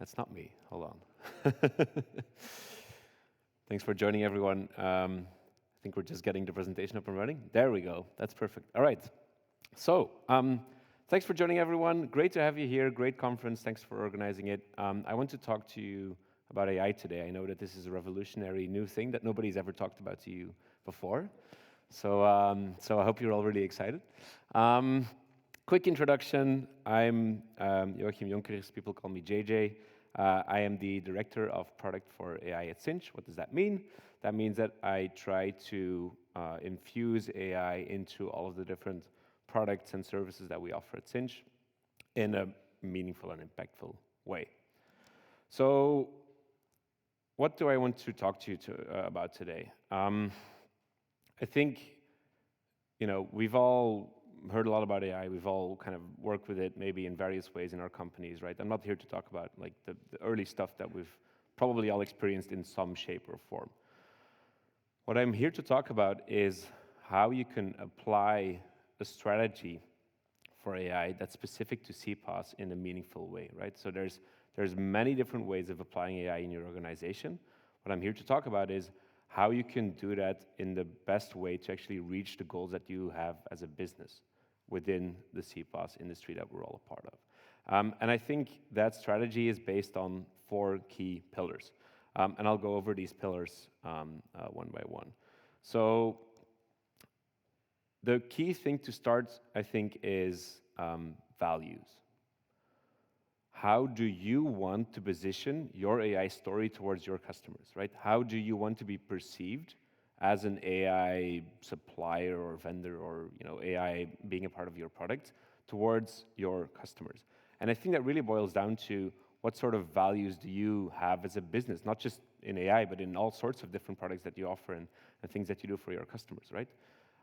That's not me. Hold on. Thanks for joining, everyone. I think we're just getting the presentation up and running. There we go. That's perfect. All right. So, thanks for joining, everyone. Great to have you here. Great conference. Thanks for organizing it. I want to talk to you about AI today. I know that this is a revolutionary new thing that nobody's ever talked about to you before. So I hope you're all really excited. Quick introduction. I'm Joachim Jonkers. People call me JJ. I am the director of product for AI at Sinch. What does that mean? That means that I try to infuse AI into all of the different products and services that we offer at Sinch in a meaningful and impactful way. So, what do I want to talk to you about today? I think, we've all heard a lot about AI. We've all kind of worked with it maybe in various ways in our companies, right? I'm not here to talk about like the early stuff that we've probably all experienced in some shape or form. What I'm here to talk about is how you can apply a strategy for AI that's specific to CPaaS in a meaningful way, right? So there's many different ways of applying AI in your organization. What I'm here to talk about is how you can do that in the best way to actually reach the goals that you have as a business within the CPaaS industry that we're all a part of. And I think that strategy is based on 4 key pillars. And I'll go over these pillars one by one. So the key thing to start, I think, is values. How do you want to position your AI story towards your customers, right? How do you want to be perceived as an AI supplier or vendor or AI being a part of your product towards your customers? And I think that really boils down to what sort of values do you have as a business, not just in AI, but in all sorts of different products that you offer and things that you do for your customers, right?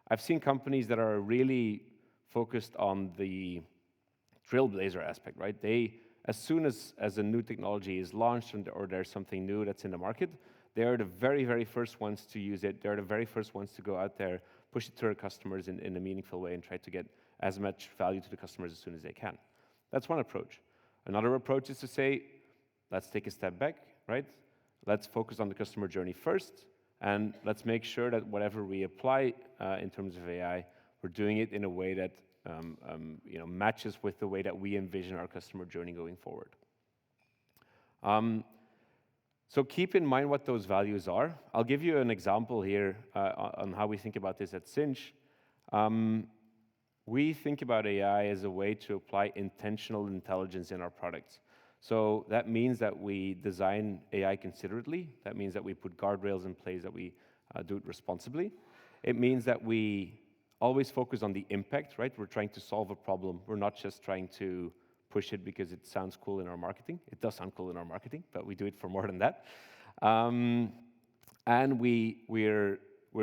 I've seen companies that are really focused on the trailblazer aspect, right? As soon as a new technology is launched or there's something new that's in the market, they are the very, very first ones to use it. They're the very first ones to go out there, push it to their customers in a meaningful way and try to get as much value to the customers as soon as they can. That's one approach. Another approach is to say, let's take a step back, right? Let's focus on the customer journey first, and let's make sure that whatever we apply in terms of AI, we're doing it in a way that matches with the way that we envision our customer journey going forward. So keep in mind what those values are. I'll give you an example here on how we think about this at Sinch. We think about AI as a way to apply intentional intelligence in our products. So that means that we design AI considerately. That means that we put guardrails in place, that we do it responsibly. It means that we always focus on the impact, right? We're trying to solve a problem. We're not just trying to push it because it sounds cool in our marketing. It does sound cool in our marketing, but we do it for more than that. And we're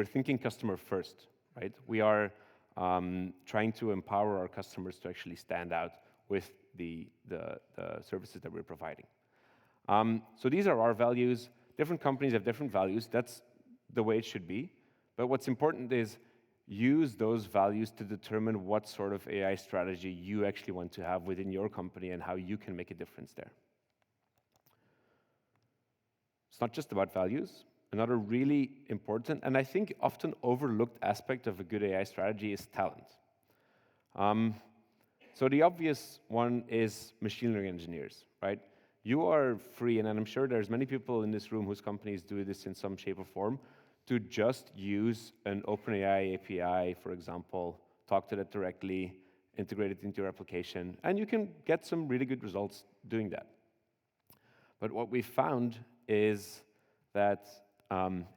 thinking customer first, right? We are trying to empower our customers to actually stand out with the services that we're providing. So these are our values. Different companies have different values. That's the way it should be. But what's important is use those values to determine what sort of AI strategy you actually want to have within your company and how you can make a difference there. It's not just about values. Another really important, and I think often overlooked aspect of a good AI strategy is talent. So the obvious one is machine learning engineers, right? You are free, and I'm sure there's many people in this room whose companies do this in some shape or form, to just use an OpenAI API, for example, talk to that directly, integrate it into your application, and you can get some really good results doing that. But what we found is that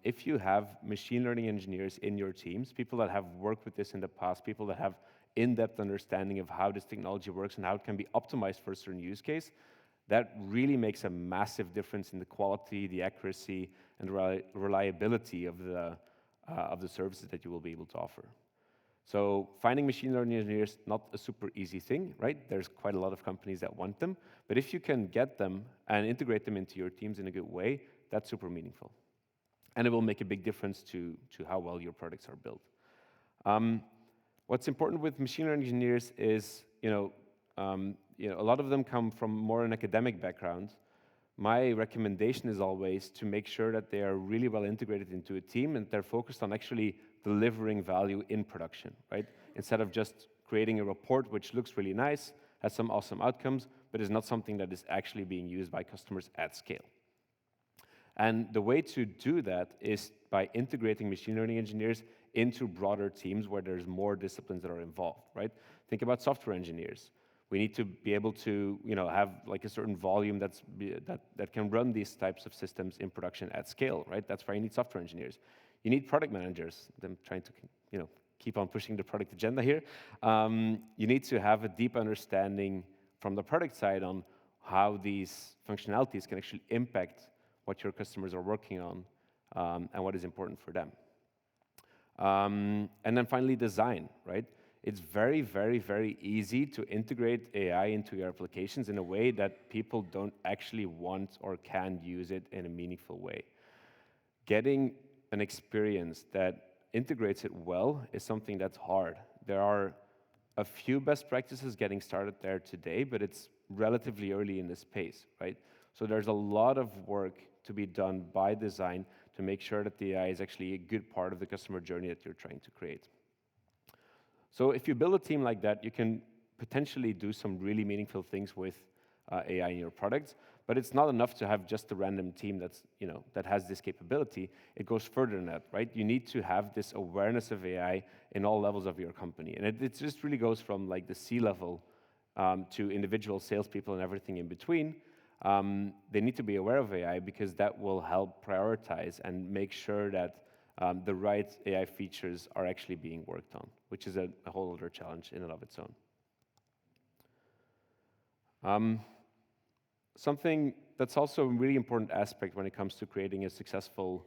if you have machine learning engineers in your teams, people that have worked with this in the past, people that have in-depth understanding of how this technology works and how it can be optimized for a certain use case, that really makes a massive difference in the quality, the accuracy, and the reliability of the services that you will be able to offer. So finding machine learning engineers, not a super easy thing, right? There's quite a lot of companies that want them, but if you can get them and integrate them into your teams in a good way, that's super meaningful. And it will make a big difference to how well your products are built. What's important with machine learning engineers is, a lot of them come from more an academic background, my recommendation is always to make sure that they are really well integrated into a team and they're focused on actually delivering value in production, right? Instead of just creating a report which looks really nice, has some awesome outcomes, but is not something that is actually being used by customers at scale. And the way to do that is by integrating machine learning engineers into broader teams where there's more disciplines that are involved, right? Think about software engineers. We need to be able to, have like a certain volume that can run these types of systems in production at scale, right? That's why you need software engineers. You need product managers. I'm trying to, keep on pushing the product agenda here. You need to have a deep understanding from the product side on how these functionalities can actually impact what your customers are working on and what is important for them. And then finally, design, right? It's very, very, very easy to integrate AI into your applications in a way that people don't actually want or can use it in a meaningful way. Getting an experience that integrates it well is something that's hard. There are a few best practices getting started there today, but it's relatively early in this space, right? So there's a lot of work to be done by design to make sure that the AI is actually a good part of the customer journey that you're trying to create. So if you build a team like that, you can potentially do some really meaningful things with AI in your products, but it's not enough to have just a random team that's, that has this capability. It goes further than that, right? You need to have this awareness of AI in all levels of your company. And it just really goes from like the C-level to individual salespeople and everything in between. They need to be aware of AI because that will help prioritize and make sure that the right AI features are actually being worked on, which is a whole other challenge in and of its own. Something that's also a really important aspect when it comes to creating a successful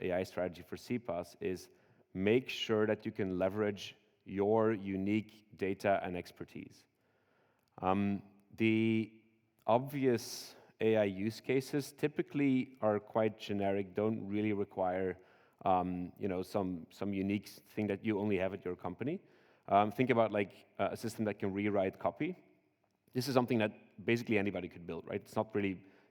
AI strategy for CPaaS is make sure that you can leverage your unique data and expertise. The obvious AI use cases typically are quite generic, don't really require some unique thing that you only have at your company. Think about like a system that can rewrite copy. This is something that basically anybody could build, right?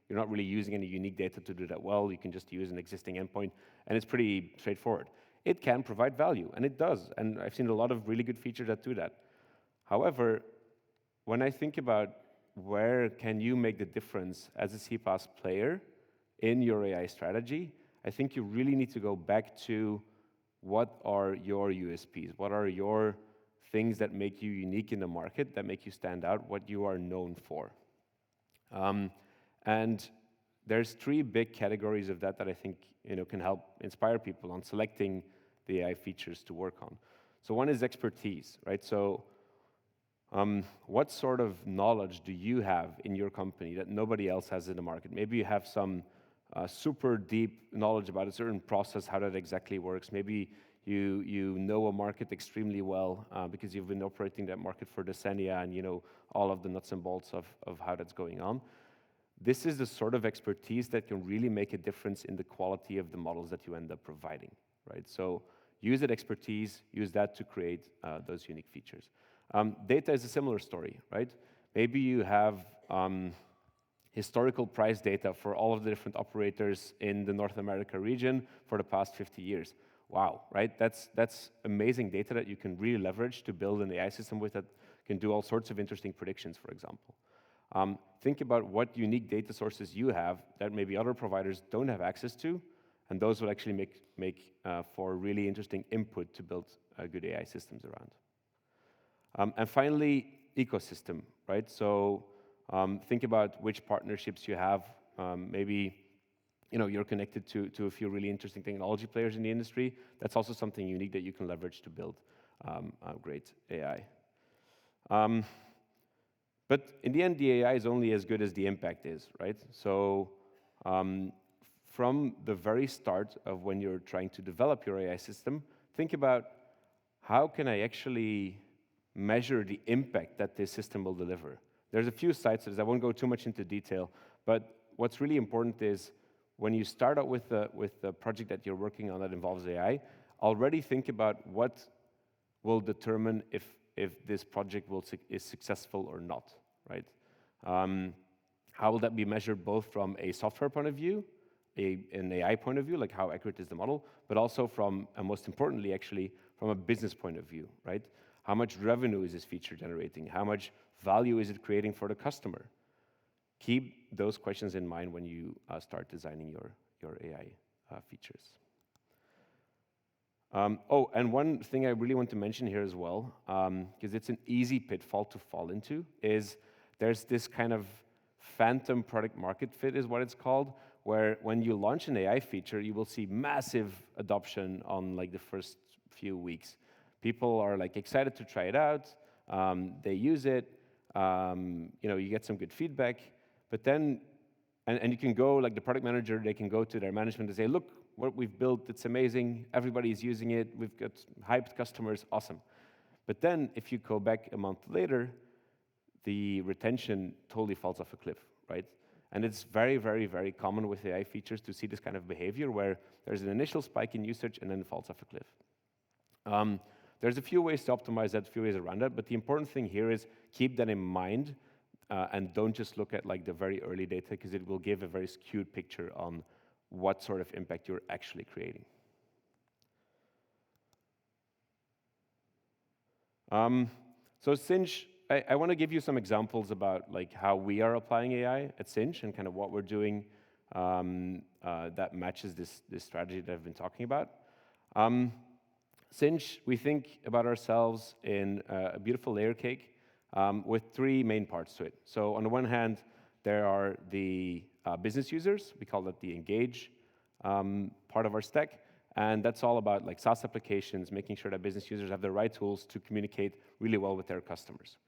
You're not really using any unique data to do that well. You can just use an existing endpoint, and it's pretty straightforward. It can provide value, and it does, and I've seen a lot of really good features that do that. However, when I think about where can you make the difference as a CPaaS player in your AI strategy, I think you really need to go back to what are your USPs, what are your things that make you unique in the market, that make you stand out, what you are known for. And there's three big categories of that I think can help inspire people on selecting the AI features to work on. So one is expertise, right? So what sort of knowledge do you have in your company that nobody else has in the market? Maybe you have some super deep knowledge about a certain process, how that exactly works. Maybe you know a market extremely well because you've been operating that market for decennia and you know all of the nuts and bolts of how that's going on. This is the sort of expertise that can really make a difference in the quality of the models that you end up providing, right? So use that expertise, use that to create those unique features. Data is a similar story, right? Maybe you have historical price data for all of the different operators in the North America region for the past 50 years. Wow, right? That's amazing data that you can really leverage to build an AI system with that can do all sorts of interesting predictions, for example. Think about what unique data sources you have that maybe other providers don't have access to, and those will actually make for really interesting input to build good AI systems around. And finally, ecosystem, right? So think about which partnerships you have. Maybe you're connected to a few really interesting technology players in the industry. That's also something unique that you can leverage to build great AI. But in the end, the AI is only as good as the impact is, right? So from the very start of when you're trying to develop your AI system, think about how can I actually measure the impact that this system will deliver. There's a few sites, I won't go too much into detail, but what's really important is when you start out with the project that you're working on that involves AI, already think about what will determine if this project is successful or not, right? How will that be measured both from a software point of view, an AI point of view, like how accurate is the model, but also from, and most importantly actually, from a business point of view, right? How much revenue is this feature generating? How much value is it creating for the customer? Keep those questions in mind when you start designing your AI features. Oh, and one thing I really want to mention here as well, because it's an easy pitfall to fall into, is there's this kind of phantom product market fit is what it's called, where when you launch an AI feature, you will see massive adoption on like the first few weeks. People are like excited to try it out, they use it, you get some good feedback, but then, and you can go, like the product manager, they can go to their management and say, look, what we've built, it's amazing, everybody's using it, we've got hyped customers, awesome. But then if you go back a month later, the retention totally falls off a cliff, right? And it's very, very, very common with AI features to see this kind of behavior where there's an initial spike in usage and then it falls off a cliff. There's a few ways to optimize that, a few ways around that, but the important thing here is keep that in mind and don't just look at like the very early data because it will give a very skewed picture on what sort of impact you're actually creating. So Sinch, I want to give you some examples about like how we are applying AI at Sinch and kind of what we're doing that matches this strategy that I've been talking about. Sinch, we think about ourselves in a beautiful layer cake with three main parts to it. So on the one hand, there are the business users. We call that the engage part of our stack. And that's all about like SaaS applications, making sure that business users have the right tools to communicate really well with their customers.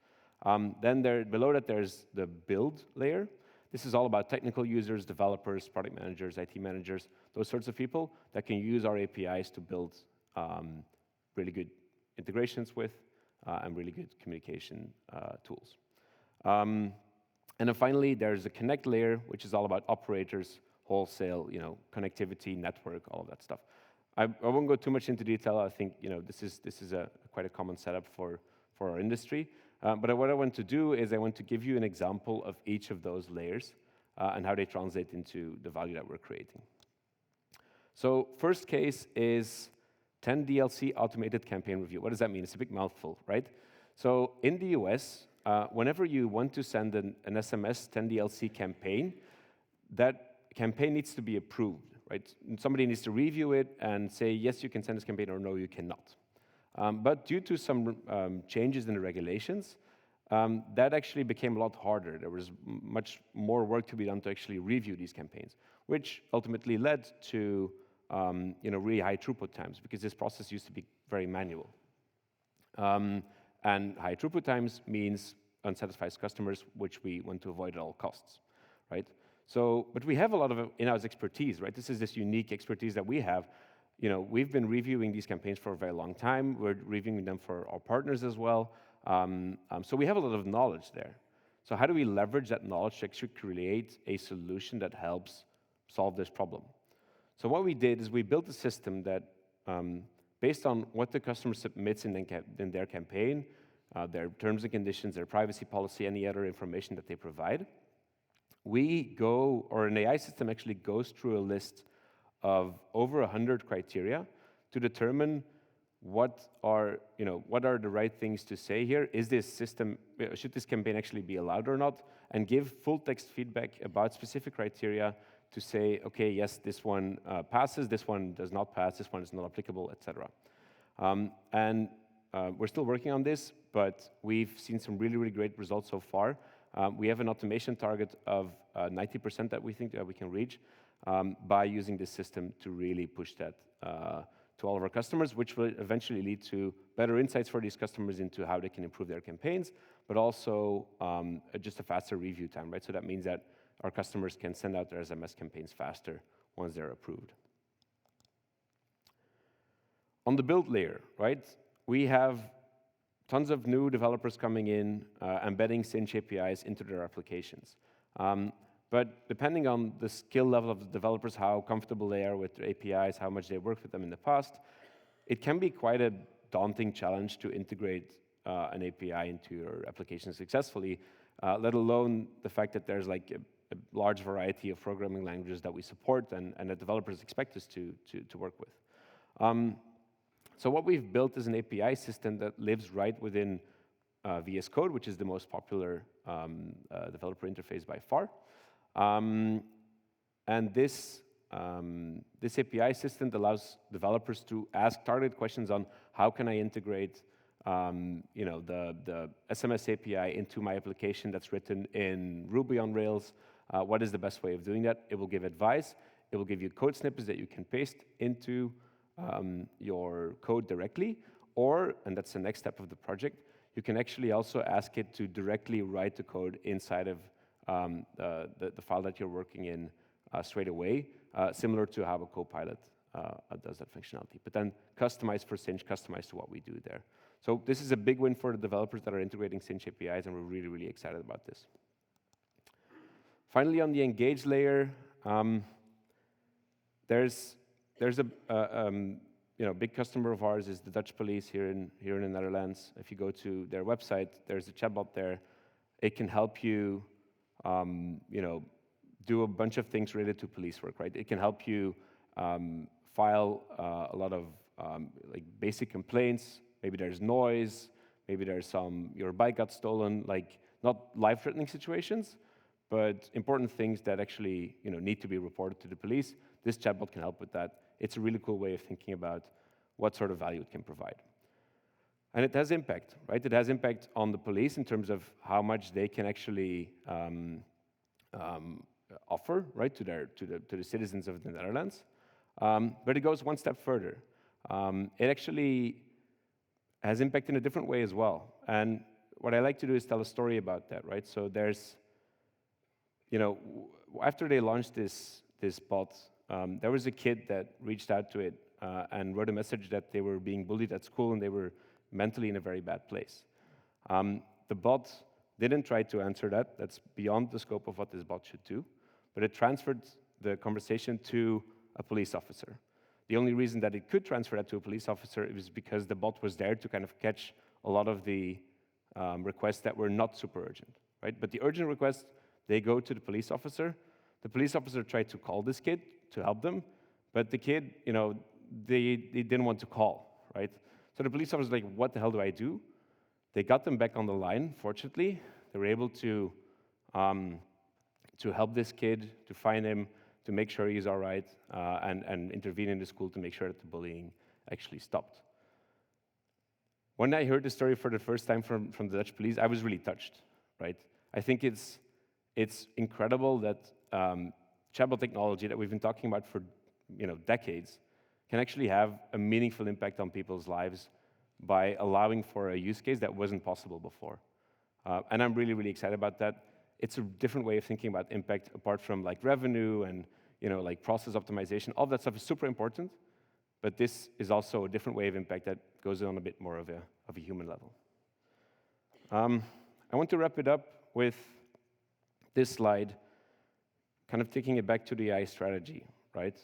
Then below that, there's the build layer. This is all about technical users, developers, product managers, IT managers, those sorts of people that can use our APIs to build really good integrations with and really good communication tools. And then finally, there's the connect layer, which is all about operators, wholesale, connectivity, network, all of that stuff. I won't go too much into detail. I think this is quite a common setup for our industry. But what I want to do is I want to give you an example of each of those layers and how they translate into the value that we're creating. So first case is 10 DLC automated campaign review. What does that mean? It's a big mouthful, right? So in the US, whenever you want to send an SMS 10 DLC campaign, that campaign needs to be approved, right? Somebody needs to review it and say, yes, you can send this campaign, or no, you cannot. But due to some changes in the regulations, that actually became a lot harder. There was much more work to be done to actually review these campaigns, which ultimately led to really high throughput times because this process used to be very manual. And high throughput times means unsatisfied customers, which we want to avoid at all costs, right? So, but we have a lot of in-house expertise, right? This is this unique expertise that we have. We've been reviewing these campaigns for a very long time. We're reviewing them for our partners as well. So we have a lot of knowledge there. So how do we leverage that knowledge to actually create a solution that helps solve this problem? So what we did is we built a system that, based on what the customer submits in their campaign, their terms and conditions, their privacy policy, any other information that they provide, an AI system actually goes through a list of over 100 criteria to determine what are the right things to say here. Should this campaign actually be allowed or not? And give full text feedback about specific criteria to say, okay, yes, this one passes, this one does not pass, this one is not applicable, etc. And we're still working on this, but we've seen some really, really great results so far. We have an automation target of 90% that we think that we can reach by using this system to really push that to all of our customers, which will eventually lead to better insights for these customers into how they can improve their campaigns, but also just a faster review time, right? So that means that our customers can send out their SMS campaigns faster once they're approved. On the build layer, right, we have tons of new developers coming in, embedding Sinch APIs into their applications. But depending on the skill level of the developers, how comfortable they are with their APIs, how much they worked with them in the past, it can be quite a daunting challenge to integrate an API into your application successfully. let alone the fact that there's like a large variety of programming languages that we support and that developers expect us to work with. So what we've built is an API system that lives right within VS Code, which is the most popular developer interface by far. And this API system allows developers to ask targeted questions on how can I integrate the SMS API into my application that's written in Ruby on Rails. What is the best way of doing that? It will give advice. It will give you code snippets that you can paste into your code directly, or, and that's the next step of the project, you can actually also ask it to directly write the code inside of the file that you're working in straight away, similar to how a Copilot does that functionality. But then customized for Sinch, customized to what we do there. So this is a big win for the developers that are integrating Sinch APIs, and we're really, really excited about this. Finally, on the engage layer, there's a big customer of ours is the Dutch police here in the Netherlands. If you go to their website, there's a chatbot there. It can help you, do a bunch of things related to police work, right? It can help you file a lot of like basic complaints. Maybe there's noise. Maybe there's your bike got stolen. Like not life-threatening situations, but important things that actually need to be reported to the police. This chatbot can help with that. It's a really cool way of thinking about what sort of value it can provide. And it has impact, right? It has impact on the police in terms of how much they can actually offer, right, to the citizens of the Netherlands. But it goes one step further. It actually has impact in a different way as well. And what I like to do is tell a story about that, right? So there's, after they launched this bot, there was a kid that reached out to it and wrote a message that they were being bullied at school and they were mentally in a very bad place. The bot didn't try to answer that. That's beyond the scope of what this bot should do. But it transferred the conversation to a police officer. The only reason that it could transfer that to a police officer was because the bot was there to kind of catch a lot of the requests that were not super urgent, right? But the urgent requests, they go to the police officer. The police officer tried to call this kid to help them, but the kid, they didn't want to call, right? So the police officer was like, what the hell do I do? They got them back on the line, fortunately. They were able to help this kid, to find him, to make sure he's all right, and intervene in the school to make sure that the bullying actually stopped. When I heard the story for the first time from the Dutch police, I was really touched, right? I think it's incredible that chatbot technology that we've been talking about for decades can actually have a meaningful impact on people's lives by allowing for a use case that wasn't possible before. And I'm really, really excited about that. It's a different way of thinking about impact apart from like revenue and like process optimization. All that stuff is super important, but this is also a different way of impact that goes on a bit more of a human level. I want to wrap it up with this slide, kind of taking it back to the AI strategy, right?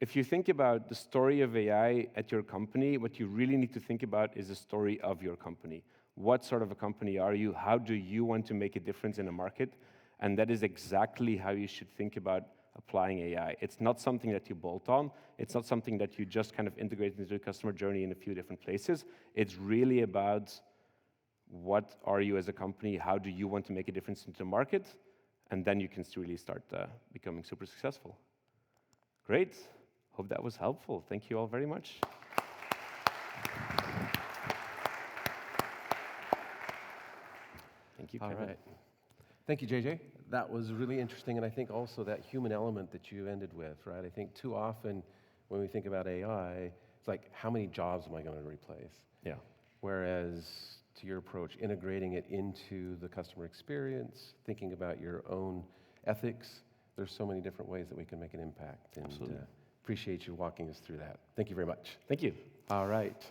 If you think about the story of AI at your company, what you really need to think about is the story of your company. What sort of a company are you? How do you want to make a difference in the market? And that is exactly how you should think about applying AI. It's not something that you bolt on. It's not something that you just kind of integrate into the customer journey in a few different places. It's really about what are you as a company? How do you want to make a difference into the market? And then you can really start becoming super successful. Great. Hope that was helpful. Thank you all very much. Thank you, Kevin. All right. Thank you, JJ. That was really interesting, and I think also that human element that you ended with, right? I think too often when we think about AI, it's like, how many jobs am I going to replace? Yeah. Whereas to your approach, integrating it into the customer experience, thinking about your own ethics, there's so many different ways that we can make an impact. And Absolutely. Appreciate you walking us through that. Thank you very much. Thank you. All right.